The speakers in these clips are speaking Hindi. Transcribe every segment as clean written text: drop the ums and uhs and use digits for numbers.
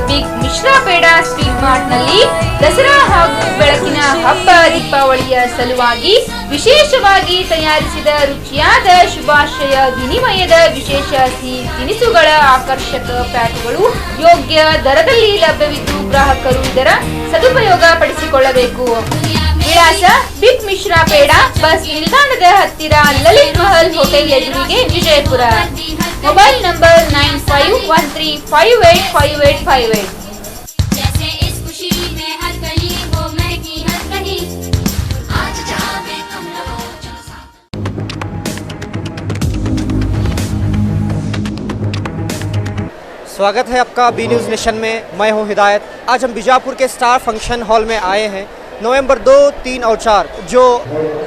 Big Mishra peda sweet mart ನಲ್ಲಿ ದಸರಾ ಹಾಗೂ ಬೆಳಕಿನ ಹಬ್ಬ ದೀಪಾವಳಿಯ ಸಲುವಾಗಿ ವಿಶೇಷವಾಗಿ ತಯಾರಿಸಿದ ರುಚಿಯಾದ ಶುಭಾಶಯ ವಿನಿಮಯದ ವಿಶೇಷ ಸಿಹಿ ತಿನಿಸುಗಳ ಆಕರ್ಷಕ ಪ್ಯಾಕ್ಗಳು ಯೋಗ್ಯ ದರದಲ್ಲಿ ಲಭ್ಯವಿದ್ದು ಗ್ರಾಹಕರು ಇದರ ಸದುಪಯೋಗ ಪಡಿಸಿಕೊಳ್ಳಬೇಕು. ವಿಳಾಸ ಬಿಗ್ ಮಿಶ್ರಾ ಪೇಡ, ಬಸ್ ನಿಲ್ದಾಣದ ಹತ್ತಿರ, ಲಲಿತ್ ಮಹಲ್ ಹೋಟೆಲ್ ಎದುರಿಗೆ, ವಿಜಯಪುರ. Mobile number 9513585858। स्वागत है आपका बी न्यूज़ नेशन में। मैं हूं हिदायत। आज हम बीजापुर के स्टार फंक्शन हॉल में आए हैं। नवंबर 2, 3 और 4 जो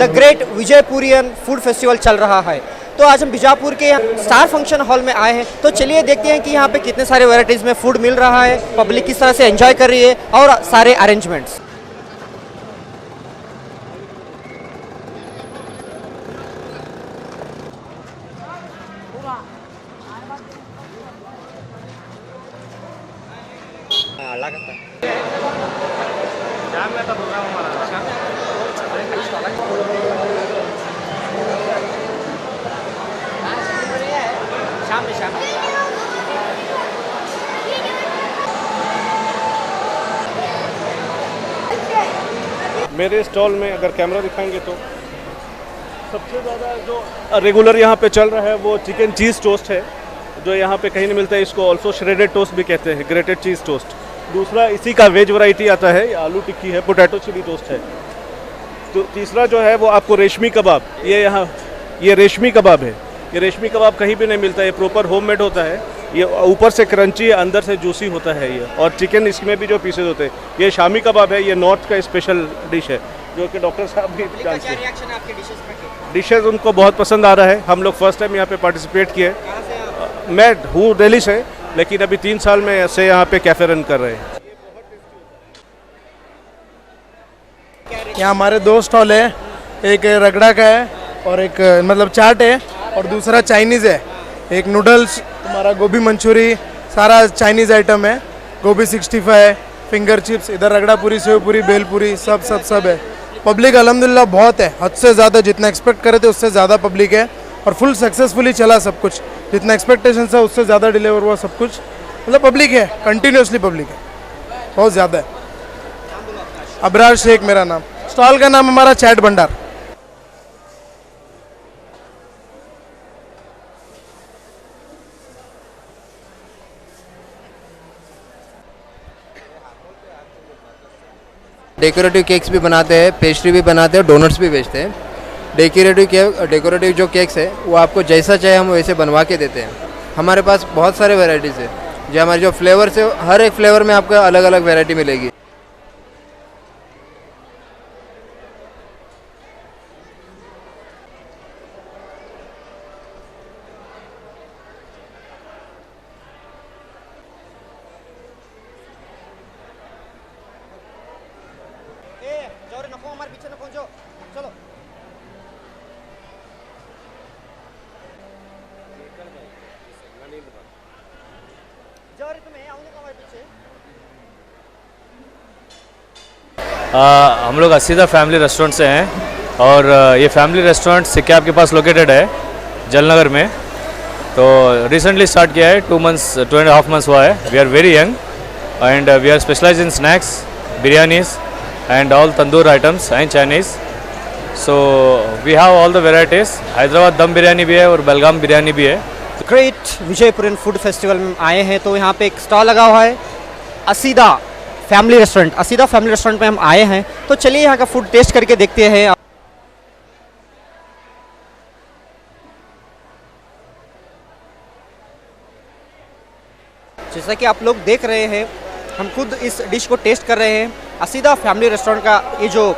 द ग्रेट विजयपुरियन फूड फेस्टिवल चल रहा है, तो आज हम बीजापुर के स्टार फंक्शन हॉल में आए हैं। तो चलिए देखते हैं कि यहाँ पे कितने सारे वैरायटीज़ में फूड मिल रहा है, पब्लिक किस तरह से एंजॉय कर रही है और सारे अरेंजमेंट्स। मेरे स्टॉल में अगर कैमरा दिखाएंगे तो सबसे ज़्यादा जो रेगुलर यहाँ पे चल रहा है वो चिकन चीज़ टोस्ट है, जो यहाँ पे कहीं नहीं मिलता है। इसको ऑल्सो श्रेडेड टोस्ट भी कहते हैं, ग्रेटेड चीज़ टोस्ट। दूसरा इसी का वेज वैरायटी आता है, आलू टिक्की है, पोटैटो चिली टोस्ट है। तो तीसरा जो है वो आपको रेशमी कबाब, ये रेशमी कबाब है। ये रेशमी कबाब कहीं भी नहीं मिलता है, ये प्रॉपर होममेड होता है। ये ऊपर से क्रंची है, अंदर से जूसी होता है ये। और चिकन इसमें भी जो पीसेज होते हैं, ये शामी कबाब है, ये नॉर्थ का स्पेशल डिश है जो कि डॉक्टर साहब भी जानते हैं। डिशेज उनको बहुत पसंद आ रहा है। हम लोग फर्स्ट टाइम यहाँ पे पार्टिसिपेट किए। मैं हूँ दिल्ली से, लेकिन अभी 3 साल में से यहाँ पे कैफे रन कर रहे हैं। यहाँ हमारे 2 स्टॉल है, एक रगड़ा का है और एक मतलब चाट है और दूसरा चाइनीज़ है। एक नूडल्स, हमारा गोभी मंचूरी, सारा चाइनीज़ आइटम है। गोभी 65, फिंगर चिप्स, इधर रगड़ा पूरी, सेव पूरी, बेल पूरी, सब है। पब्लिक अल्हम्दुलिल्लाह बहुत है, हद से ज़्यादा। जितना एक्सपेक्ट करे थे उससे ज़्यादा पब्लिक है और फुल सक्सेसफुली चला सब कुछ। जितना एक्सपेक्टेशन था उससे ज़्यादा डिलीवर हुआ सब कुछ। मतलब पब्लिक है, कंटिन्यूसली पब्लिक है, बहुत ज़्यादा है। अबरार शेख मेरा नाम। स्टॉल का नाम हमारा चैट भंडार। डेकोरेटिव केक्स भी बनाते हैं, पेस्ट्री भी बनाते हैं, डोनट्स भी बेचते हैं। डेकोरेटिव जो केक्स है वो आपको जैसा चाहे हम वैसे बनवा के देते हैं। हमारे पास बहुत सारे वैरायटीज़ है, जो हमारे जो फ्लेवर्स है, हर एक फ्लेवर में आपको अलग अलग वैरायटी मिलेगी। हम लोग असीदा फैमिली रेस्टोरेंट से हैं और ये फैमिली रेस्टोरेंट सिक्का आपके पास लोकेटेड है जलनगर में। तो रिसेंटली स्टार्ट किया है, 2.5 months हुआ है। We are very young and we are specialize in snacks, biryanis and all tandoor items and Chinese. So we have all the varieties. Hyderabad dum biryani भी है और बेलगाम बिरयानी भी है। ग्रेट विजयपुरियन फूड फेस्टिवल में आए हैं, तो यहाँ पे एक स्टॉल लगा हुआ है असीदा फैमिली रेस्टोरेंट। असीदा फैमिली रेस्टोरेंट में हम आए हैं, तो चलिए यहाँ का फूड टेस्ट करके देखते हैं। जैसा कि आप लोग देख रहे हैं, हम खुद इस डिश को टेस्ट कर रहे हैं। असीदा फैमिली रेस्टोरेंट का ये जो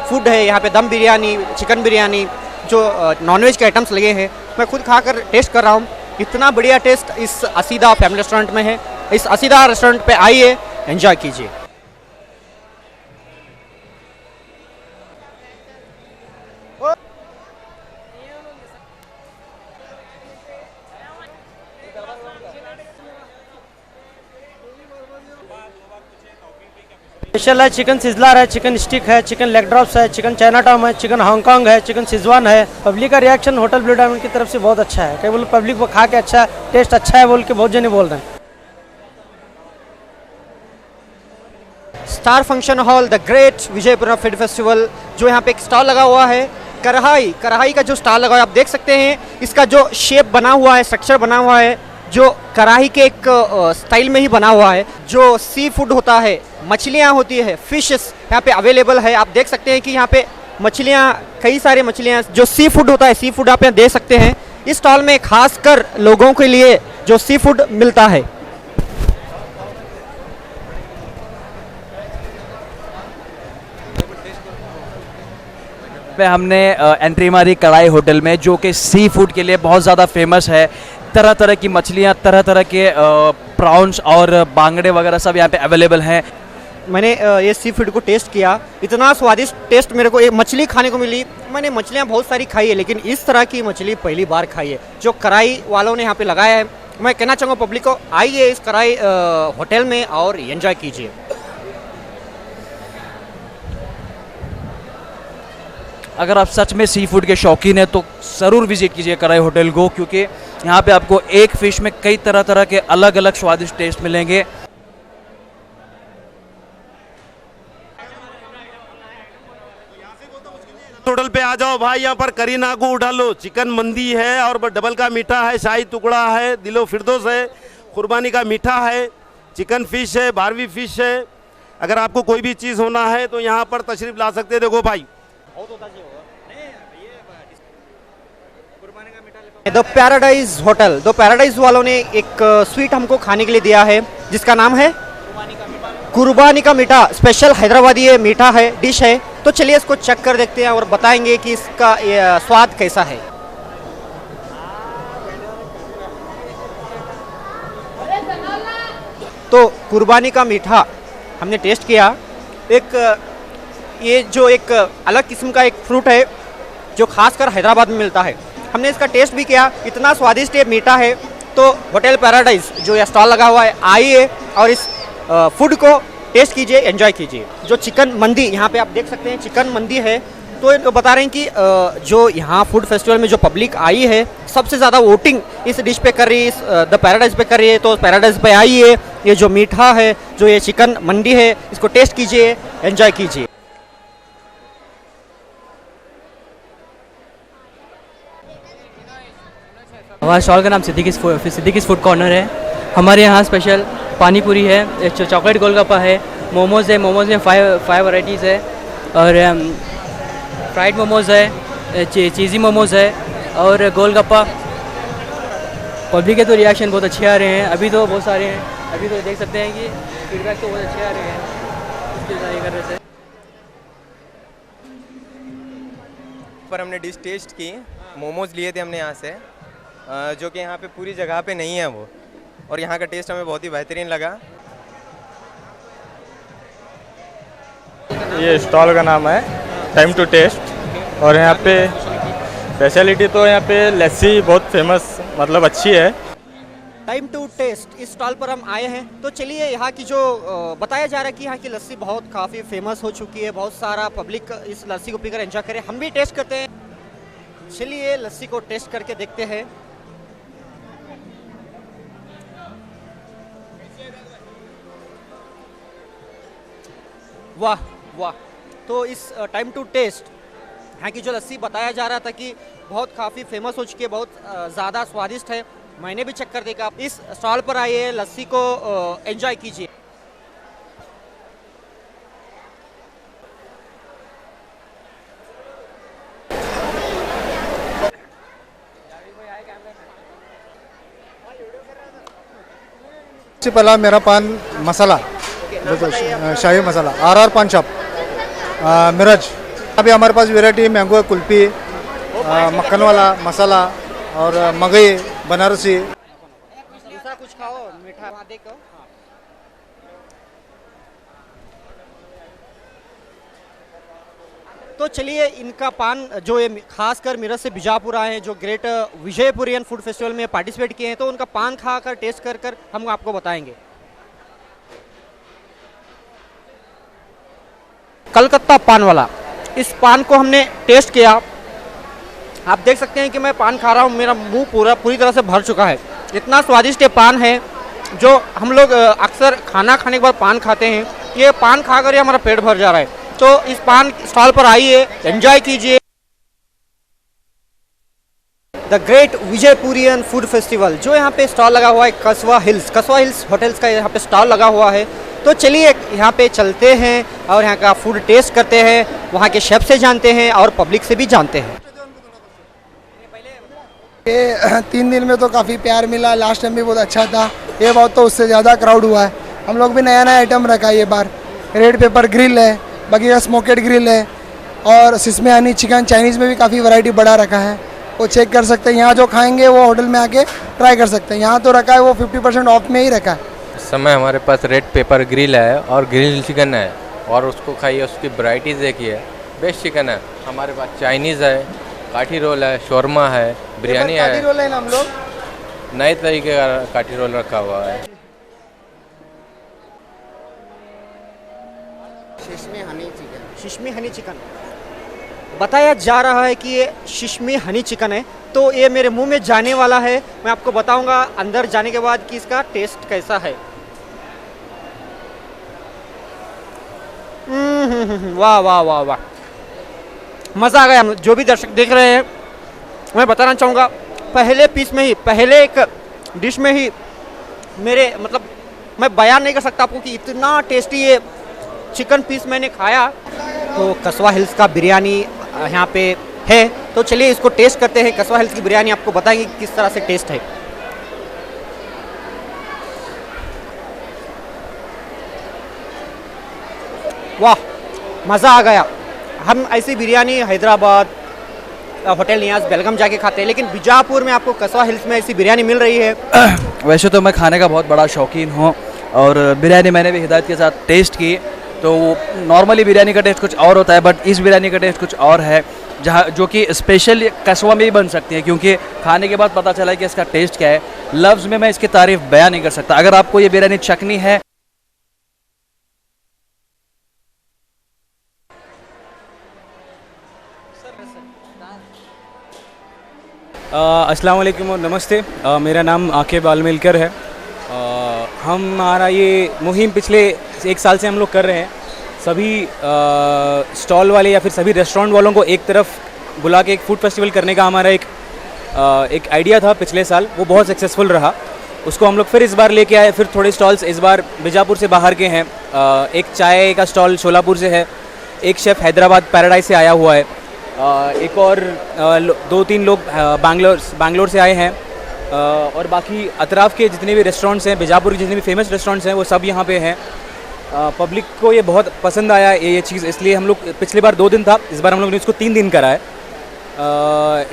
फूड है, यहाँ पे दम बिरयानी, चिकन बिरयानी, जो नॉनवेज के आइटम्स लगे हैं, मैं खुद खाकर टेस्ट कर रहा हूँ। इतना बढ़िया टेस्ट इस असीदा फैमिली रेस्टोरेंट में है। इस असीदा रेस्टोरेंट पे आइए, एंजॉय कीजिए। स्पेशल है चिकन सिजलर है, चिकन स्टिक है, चिकन लेग ड्रॉप्स है, चिकन चाइना टाउन है, चिकन हांगकांग है, चिकन सिजवान है। पब्लिक का रिएक्शन होटल ब्लू डायमंड की तरफ से बहुत अच्छा है। कई बोल पब्लिक को खा के अच्छा टेस्ट अच्छा है बोल के बहुत जने बोल रहे हैं। Star function hall the great Vijayapura food festival, जो यहाँ पे एक स्टॉल लगा हुआ है, कढ़ाई का जो स्टॉल लगा हुआ है आप देख सकते हैं। इसका जो शेप बना हुआ है, स्ट्रक्चर बना हुआ है, जो कढ़ाई के एक स्टाइल में ही बना हुआ है। जो सी फूड होता है, मछलियाँ होती है, फिशेस यहाँ पे अवेलेबल है। आप देख सकते हैं कि यहाँ पे मछलियाँ, कई सारे मछलियाँ, जो सी फूड होता है, सी फूड आप यहाँ देख सकते हैं। इस स्टॉल में खासकर लोगों के लिए जो सी फूड मिलता है। पे हमने एंट्री मारी कढ़ाई होटल में, जो कि सी फूड के लिए बहुत ज़्यादा फेमस है। तरह तरह की मछलियाँ, तरह तरह के प्रॉन्स और बांगड़े वगैरह सब यहाँ पे अवेलेबल हैं। मैंने ये सी फूड को टेस्ट किया, इतना स्वादिष्ट टेस्ट मेरे को एक मछली खाने को मिली। मैंने मछलियाँ बहुत सारी खाई है, लेकिन इस तरह की मछली पहली बार खाई है जो कढ़ाई वालों ने यहाँ पे लगाया है। मैं कहना चाहूँगा पब्लिक को, आइए इस कढ़ाई होटल में और एंजॉय कीजिए। अगर आप सच में सी फूड के शौकीन हैं तो ज़रूर विजिट कीजिए कढ़ाई होटल को, क्योंकि यहाँ पे आपको एक फ़िश में कई तरह तरह के अलग अलग स्वादिष्ट टेस्ट मिलेंगे। होटल पे आ जाओ भाई, यहाँ पर करी नागू उठा लो, चिकन मंदी है और डबल का मीठा है, शाही टुकड़ा है, दिलो फिरदोस है, कुर्बानी का मीठा है, चिकन फिश है, बारवी फिश है। अगर आपको कोई भी चीज़ होना है तो यहाँ पर तशरीफ ला सकते हैं। देखो भाई, the paradise hotel, the paradise वालों ने एक स्वीट हमको खाने के लिए दिया है, जिसका नाम है कुर्बानी का मीठा। स्पेशल हैदराबादी ये मीठा है, डिश है। तो चलिए इसको चेक कर देखते हैं और बताएंगे कि इसका स्वाद कैसा है। तो कुर्बानी का मीठा हमने टेस्ट किया। ये जो एक अलग किस्म का एक फ्रूट है जो खासकर हैदराबाद में मिलता है। हमने इसका टेस्ट भी किया, इतना स्वादिष्ट ये मीठा है। तो होटल पैराडाइज जो ये स्टॉल लगा हुआ है, आइए और इस फूड को टेस्ट कीजिए, एंजॉय कीजिए। जो चिकन मंदी यहाँ पे आप देख सकते हैं, चिकन मंदी है। तो बता रहे हैं कि जो यहाँ फूड फेस्टिवल में जो पब्लिक आई है, सबसे ज़्यादा वोटिंग इस डिश पे कर रही है, इस द पैराडाइज पे कर रही है। तो पैराडाइज पे आइए, ये जो मीठा है, जो ये चिकन मंदी है, इसको टेस्ट कीजिए, एंजॉय कीजिए। हमारे स्टॉल का नाम सिद्दीकीज़ फूड कॉर्नर है। हमारे यहाँ स्पेशल पानी पूरी है, चॉकलेट गोलगप्पा है, मोमोज़ है, मोमोज़ में फाइव वैरायटीज़ है, और फ्राइड मोमोज़ है, चीज़ी मोमोज़ है और गोलगप्पा। पब्लिक के तो रिएक्शन बहुत अच्छे आ रहे हैं, अभी तो बहुत सारे हैं। अभी तो देख सकते हैं कि फीडबैक तो बहुत अच्छे आ रहे हैं इसके ट्राई करने से। पर हमने डिश टेस्ट की, मोमोज़ लिए थे हमने यहाँ से, जो कि यहाँ पे पूरी जगह पे नहीं है वो, और यहाँ का टेस्ट हमें बहुत ही बेहतरीन लगा। ये स्टॉल का नाम है टाइम टू टेस्ट, और यहाँ पे स्पेशलिटी तो यहाँ पे लस्सी बहुत फेमस, मतलब अच्छी है। टाइम टू टेस्ट इस स्टॉल पर हम आए हैं। तो चलिए, यहाँ की जो बताया जा रहा है कि यहाँ की लस्सी बहुत काफ़ी फेमस हो चुकी है, बहुत सारा पब्लिक इस लस्सी को पीकर एंजॉय करे। हम भी टेस्ट करते हैं। चलिए लस्सी को टेस्ट करके देखते हैं। वाह वाह। तो इस टाइम टू टेस्ट यहाँ की जो लस्सी बताया जा रहा था कि बहुत काफ़ी फेमस हो चुकी है, बहुत ज़्यादा स्वादिष्ट है। मैंने भी चेक कर देखा। इस स्टॉल पर आइए, लस्सी को एंजॉय कीजिए। पहला मेरा पान मसाला, शाही मसाला, RR पान शॉप, मिरज। अभी हमारे पास वैरायटी मैंगो कुल्फी, मक्खन वाला मसाला और मगई बनारसी। दूसरा कुछ खाओ मीठा देखो। तो चलिए, इनका पान जो ये खासकर मिरज से बीजापुर आए हैं, जो ग्रेट विजयपुरियन फूड फेस्टिवल में पार्टिसिपेट किए हैं, तो उनका पान खाकर टेस्ट कर हम आपको बताएंगे। कलकत्ता पान वाला। इस पान को हमने टेस्ट किया, आप देख सकते हैं कि मैं पान खा रहा हूँ, मेरा मुंह पूरी तरह से भर चुका है। इतना स्वादिष्ट ये पान है, जो हम लोग अक्सर खाना खाने के बाद पान खाते हैं, ये पान खाकर ही हमारा पेट भर जा रहा है। तो इस पान स्टॉल पर आइए, एंजॉय कीजिए। द ग्रेट विजयपुरियन फूड फेस्टिवल, जो यहाँ पे स्टॉल लगा हुआ है कसवा हिल्स होटल्स का यहाँ पे स्टॉल लगा हुआ है। तो चलिए यहाँ पे चलते हैं और यहाँ का फूड टेस्ट करते हैं, वहाँ के शेफ से जानते हैं और पब्लिक से भी जानते हैं। ये 3 दिन में तो काफ़ी प्यार मिला, लास्ट टाइम भी बहुत अच्छा था, ये बहुत तो उससे ज़्यादा क्राउड हुआ है। हम लोग भी नया आइटम रखा है ये बार, रेड पेपर ग्रिल है, बगीरा स्मोकेड ग्रिल है और सिसमे हनी चिकन, चाइनीज़ में भी काफ़ी वैरायटी बढ़ा रखा है, वो चेक कर सकते हैं। यहाँ जो खाएंगे वो होटल में आके ट्राई कर सकते हैं। यहाँ तो रखा है वो 50% ऑफ में ही रखा है। इस समय हमारे पास रेड पेपर ग्रिल है और ग्रिल चिकन है, और उसको खाइए, उसकी वैरायटीज़ देखिए, बेस्ट चिकन है। हमारे पास चाइनीज़ है, काठी रोल है, शोरमा है, बिरयानी है। काठी रोल है ना, हम लोग नए तरीके का काठी रोल रखा हुआ है। शिशमी हनी चिकन बताया जा रहा है कि ये शिशमी हनी चिकन है, तो ये मेरे मुंह में जाने वाला है। मैं आपको बताऊंगा अंदर जाने के बाद कि इसका टेस्ट कैसा है। वाह वाह वाह वाह, मज़ा आ गया। जो भी दर्शक देख रहे हैं, मैं बताना चाहूँगा, पहले पीस में ही, पहले एक डिश में ही मेरे मतलब मैं बयान नहीं कर सकता आपको कि इतना टेस्टी ये चिकन पीस मैंने खाया। तो कसवा हिल्स का बिरयानी यहाँ पे है, तो चलिए इसको टेस्ट करते हैं। कसवा हिल्स की बिरयानी आपको बताएंगे किस तरह से टेस्ट है। वाह, मज़ा आ गया। हम ऐसी बिरयानी हैदराबाद, होटल नियाज, बेलगम जाके खाते हैं, लेकिन बीजापुर में आपको कसवा हिल्स में ऐसी बिरयानी मिल रही है। वैसे तो मैं खाने का बहुत बड़ा शौकीन हूँ, और बिरयानी मैंने भी हिदायत के साथ टेस्ट की, तो नॉर्मली बिरयानी का टेस्ट कुछ और होता है, बट इस बिरयानी का टेस्ट कुछ और है, जहाँ जो कि स्पेशल कसवा में ही बन सकती है, क्योंकि खाने के बाद पता चला है कि इसका टेस्ट क्या है। लफ्ज़ में मैं इसकी तारीफ़ बयान नहीं कर सकता। अगर आपको ये बिरयानी चखनी है, अस्सलाम वालेकुम और नमस्ते। मेरा नाम आकिब आलमिलकर है। हमारा ये मुहिम पिछले 1 साल से हम लोग कर रहे हैं। सभी स्टॉल वाले या फिर सभी रेस्टोरेंट वालों को एक तरफ बुला के एक फूड फेस्टिवल करने का हमारा एक आइडिया था पिछले साल, वो बहुत सक्सेसफुल रहा। उसको हम लोग फिर इस बार लेके आए। फिर थोड़े स्टॉल्स इस बार बीजापुर से बाहर के हैं। एक चाय का स्टॉल शोलापुर से है, एक शेफ़ हैदराबाद पैराडाइज से आया हुआ है, एक और 2-3 लोग बैंगलोर से आए हैं, और बाकी अतराफ़ के जितने भी रेस्टोरेंट्स हैं, बीजापुर के जितने भी फेमस रेस्टोरेंट्स हैं, वो सब यहाँ पे हैं। पब्लिक को ये बहुत पसंद आया ये चीज़, इसलिए हम लोग पिछली बार 2 दिन था, इस बार हम लोग ने इसको 3 दिन करा है।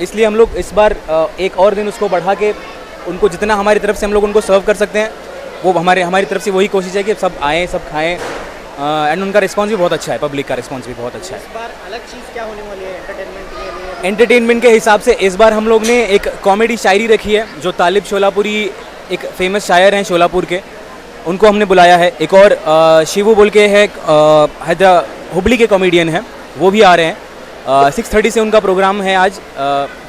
इसलिए हम लोग इस बार एक और दिन उसको बढ़ा के उनको जितना हमारी तरफ से हम लोग उनको सर्व कर सकते हैं, वो हमारी तरफ से वही कोशिश है कि सब आएँ, सब खाएँ। एंड उनका रिस्पांस भी बहुत अच्छा है, पब्लिक का रिस्पांस भी बहुत अच्छा है। इस बार अलग चीज़ क्या होने वाली है एंटरटेनमेंट के लिए? एंटरटेनमेंट के हिसाब से इस बार हम लोग ने एक कॉमेडी शायरी रखी है, जो तालिब शोलापुरी एक फेमस शायर हैं शोलापुर के, उनको हमने बुलाया है। एक और शिवू बोल के है, हुबली के कॉमेडियन हैं, वो भी आ रहे हैं। 6:30 से उनका प्रोग्राम है आज,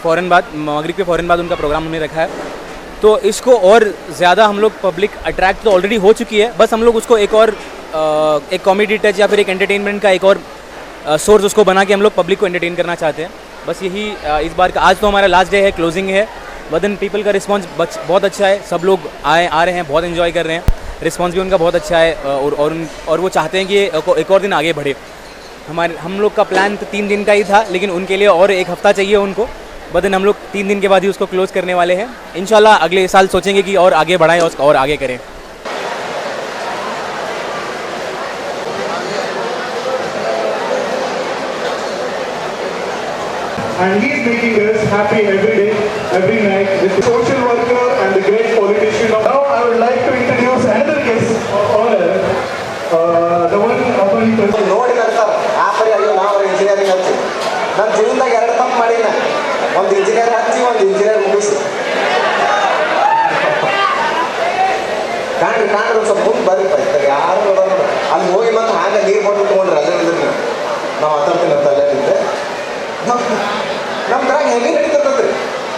फ़ौरन बाद मगरिब के फ़ौरन बाद उनका प्रोग्राम हमने रखा है। तो इसको और ज़्यादा हम लोग पब्लिक अट्रैक्ट तो ऑलरेडी हो चुकी है, बस हम लोग उसको एक और एक कॉमेडी टच या फिर एक एंटरटेनमेंट का एक और सोर्स उसको बना के हम लोग पब्लिक को एंटरटेन करना चाहते हैं। बस यही इस बार का, आज तो हमारा लास्ट डे है, क्लोजिंग है, बट देन पीपल का रिस्पांस बहुत अच्छा है। सब लोग आ रहे हैं, बहुत एंजॉय कर रहे हैं, रिस्पांस भी उनका बहुत अच्छा है, और वो चाहते हैं कि एक और दिन आगे बढ़े। हम लोग का प्लान तो 3 दिन का ही था, लेकिन उनके लिए और 1 हफ़्ता चाहिए उनको, बट देन हम लोग 3 दिन के बाद ही उसको क्लोज करने वाले हैं। इंशाल्लाह अगले साल सोचेंगे कि और आगे बढ़ाएं और आगे करें। And he is making us happy every day, every night with the social worker and the great politician. Now I would like to introduce another guest of honor, the one upon president. ನೋಡಿ ಕಲ್ತಾರೆ ಆಪರಿ ಅಯ್ಯೋ ನಾವು ಇಂಜಿನಿಯರಿಂಗ್ ಹಚ್ಚಿ ನನ್ನ ಜೀವನದಾಗ 2 ತಪ್ಪು ಮಾಡಿನ, ಒಂದು ಇಂಜಿನಿಯರ್ ಹಚ್ಚಿ ಒಂದು ಇಂಜಿನಿಯರ್ ಮುಗಿಸಿ ಕಾಣ್ರಿ ಒಂದು ಸ್ವಲ್ಪ ಮುಂದೆ ಬರ್ರಿ ಯಾರು ಅಲ್ಲಿ ಹೋಗಿ ಮತ್ತೆ ಹಾಗೆ ನೀರು ಕೊಟ್ಟು ತೊಗೊಂಡ್ರಿ ಅಲ್ಲೇ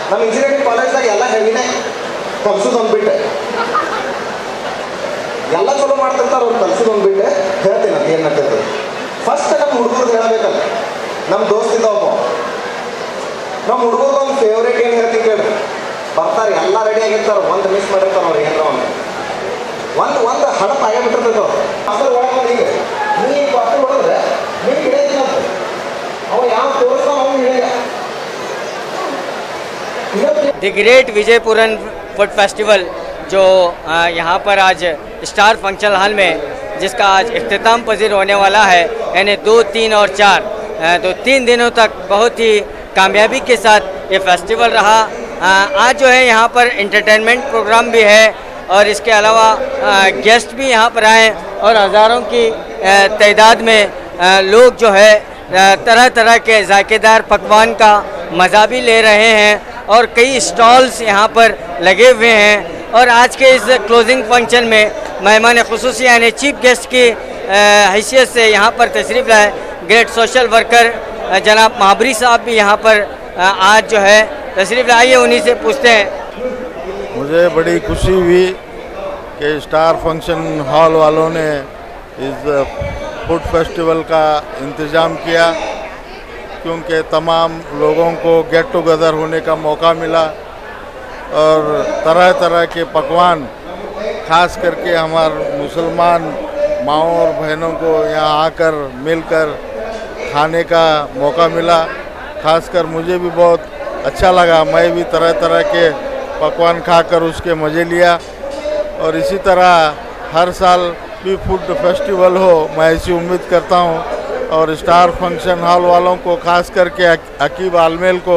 ನಮ್ಮ ಇಂಜಿನಿಯರಿಂಗ್ ಕಾಲೇಜ್ದಾಗ ಎಲ್ಲ ಹೆವಿನೇ ಕಲ್ಸೋದು ಅಂದ್ಬಿಟ್ಟೆ ಎಲ್ಲ ಚಲೋ ಮಾಡ್ತಿರ್ತಾರೆ ಅವ್ರು ಕಲ್ಸೋದು ಅಂದ್ಬಿಟ್ಟೆ ಹೇಳ್ತೀನಿ ಅದು ಏನಾಗ್ತದೆ ಫಸ್ಟ್ ನಮ್ಮ ಹುಡುಗರು ಹೇಳಬೇಕಲ್ಲ ನಮ್ಮ ದೋಸ್ತಿದ್ದ ಒಬ್ಬ ನಮ್ಮ ಹುಡುಗರು ಒಂದು ಫೇವ್ರೇಟ್ ಏನು ಹೇಳ್ತೀನಿ ಕೇಳಿ ಬರ್ತಾರೆ ಎಲ್ಲ ರೆಡಿ ಆಗಿರ್ತಾರೆ ಒಂದು ಮಿಸ್ ಮಾಡಿರ್ತಾರೆ ಅವ್ರು ಏನಾರ ಒಂದು ಹಡಪ್ ಆಗಿಬಿಟ್ಟಿರ್ತೈತೆ ಅವ್ರು ಅದ್ರ ಒಳಗೆ ಈಗ ನೀ ಬಾಟಲ್ ಹೊಡೆದ್ರೆ ನೀವು ಹಿಡಿಯತ್ತಿನ ಅವ ಯಾವ ತೋರಿಸ್ತಾವ ಅವ್ನು ಹಿಡಿಯ द ग्रेट विजयपुरन फूड फेस्टिवल जो यहाँ पर आज स्टार फंक्शन हॉल में जिसका आज इख्तिताम पजीर होने वाला है यानी 2, 3 और 4 तो 3 दिनों तक बहुत ही कामयाबी के साथ ये फेस्टिवल रहा। आज जो है यहाँ पर एंटरटेनमेंट प्रोग्राम भी है और इसके अलावा गेस्ट भी यहाँ पर आए और हज़ारों की तादाद में लोग जो है तरह तरह के जायकेदार पकवान का मज़ा भी ले रहे हैं और कई स्टॉल्स यहाँ पर लगे हुए हैं। और आज के इस क्लोजिंग फंक्शन में मेहमान खुसूसी यानी चीफ गेस्ट की हैसियत से यहाँ पर तशरीफ़ लाए ग्रेट सोशल वर्कर जनाब महाबरी साहब भी यहाँ पर आज जो है तशरीफ़ लाइए, उन्हीं से पूछते हैं। मुझे बड़ी खुशी हुई कि स्टार फंक्शन हॉल वालों ने इस फूड फेस्टिवल का इंतज़ाम किया क्योंकि तमाम लोगों को गेट टुगेदर होने का मौका मिला और तरह तरह के पकवान खास करके हमारे मुसलमान माओं और बहनों को यहाँ आकर मिलकर खाने का मौका मिला। खासकर मुझे भी बहुत अच्छा लगा, मैं भी तरह तरह के पकवान खाकर उसके मज़े लिया और इसी तरह हर साल भी फूड फेस्टिवल हो मैं ऐसी उम्मीद करता हूँ। और स्टार फंक्शन हॉल वालों को खास करके अकीब आलमेल को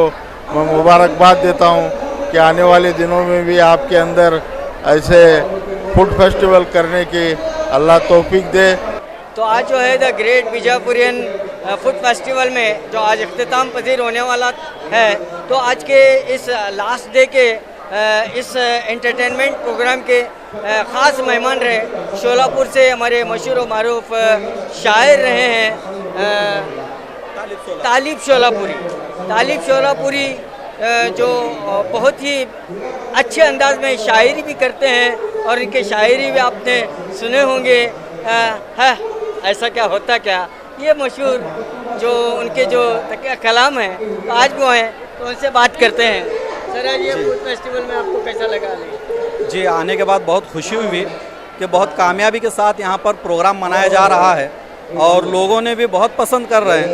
मैं मुबारकबाद देता हूँ कि आने वाले दिनों में भी आपके अंदर ऐसे फूड फेस्टिवल करने की अल्लाह तौफीक दे। तो आज जो है द ग्रेट विजयपुरियन फूड फेस्टिवल में जो आज इख्तिताम पजीर होने वाला है, तो आज के इस लास्ट डे के इस एंटरटेनमेंट प्रोग्राम के ख़ास मेहमान रहे शोलापुर से हमारे मशहूर व मारूफ शायर रहे हैं तालिब शोलापुरी जो बहुत ही अच्छे अंदाज में शायरी भी करते हैं और इनके शायरी भी आपने सुने होंगे। है ऐसा क्या होता क्या, ये मशहूर जो उनके जो कलाम हैं तो आज वो हैं तो उनसे बात करते हैं। सर आज ये फूड फेस्टिवल में आपको कैसा लगा? जी आने के बाद बहुत खुशी हुई कि बहुत कामयाबी के साथ यहाँ पर प्रोग्राम मनाया जा रहा है और लोगों ने भी बहुत पसंद कर रहे हैं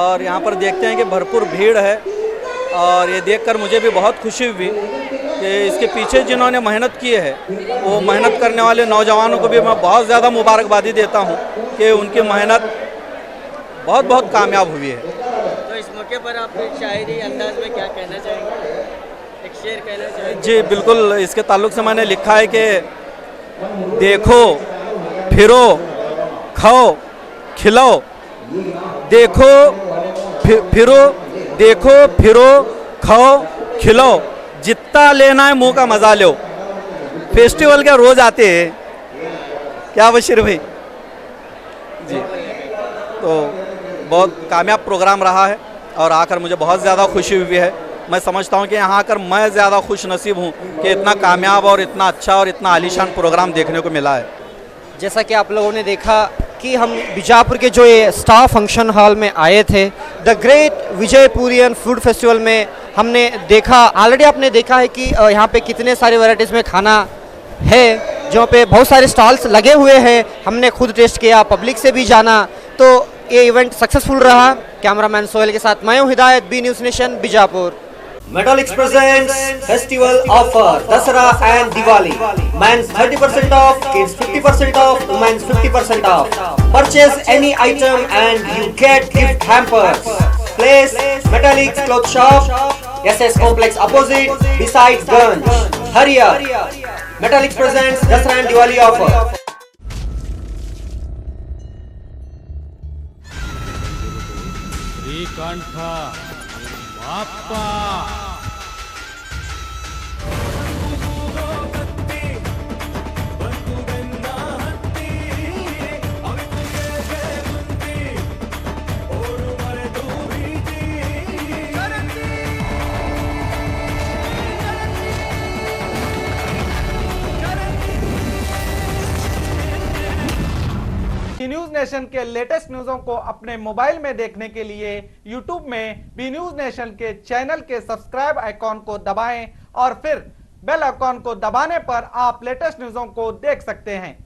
और यहाँ पर देखते हैं कि भरपूर भीड़ है और ये देखकर मुझे भी बहुत खुशी हुई कि इसके पीछे जिन्होंने मेहनत की है वो मेहनत करने वाले नौजवानों को भी मैं बहुत ज़्यादा मुबारकबादी देता हूँ कि उनकी मेहनत बहुत बहुत कामयाब हुई है। तो इस मौके पर आप एक शायरी अंदाज में क्या कहना चाहेंगे, एक शेर कहना चाहेंगे? जी बिल्कुल, इसके ताल्लुक से मैंने लिखा है कि देखो फिरो खाओ खिलाओ, देखो फिरो खाओ खिलाओ, जितना लेना है मुंह का मजा लो। फेस्टिवल क्या रोज आते हैं क्या बशीर भाई जी? तो बहुत कामयाब प्रोग्राम रहा है और आकर मुझे बहुत ज़्यादा खुशी हुई है। मैं समझता हूँ कि यहाँ आकर मैं ज़्यादा खुश नसीब हूँ कि इतना कामयाब और इतना अच्छा और इतना आलीशान प्रोग्राम देखने को मिला है। जैसा कि आप लोगों ने देखा कि हम बीजापुर के जो ये स्टार फंक्शन हॉल में आए थे द ग्रेट विजयपुरियन फूड फेस्टिवल में, हमने देखा ऑलरेडी आपने देखा है कि यहाँ पे कितने सारे वैरायटीज़ में खाना है, जहाँ पे बहुत सारे स्टॉल्स लगे हुए हैं। हमने खुद टेस्ट किया, पब्लिक से भी जाना, तो ये इवेंट सक्सेसफुल रहा। कैमरामैन सोहेल के साथ मैं हूँ Hidayat, B news nation Bijapur. Metallics presents festival offer Dasara and Diwali. Men's 30% off, kids 50% off, women's 50% off. Purchase any item and you get gift hampers. Place Metallics Cloth Shop, SS Complex opposite, beside Ganj. Hurry up! Metallics presents Dasara and Diwali offer. ಶ್ರೀಕಂಠ ಅಪ್ಪ नेशन के लेटेस्ट न्यूज़ों को अपने मोबाइल में देखने के लिए यूट्यूब में बी न्यूज नेशन के चैनल के सब्सक्राइब आइकॉन को दबाएं और फिर बेल आइकॉन को दबाने पर आप लेटेस्ट न्यूज़ों को देख सकते हैं।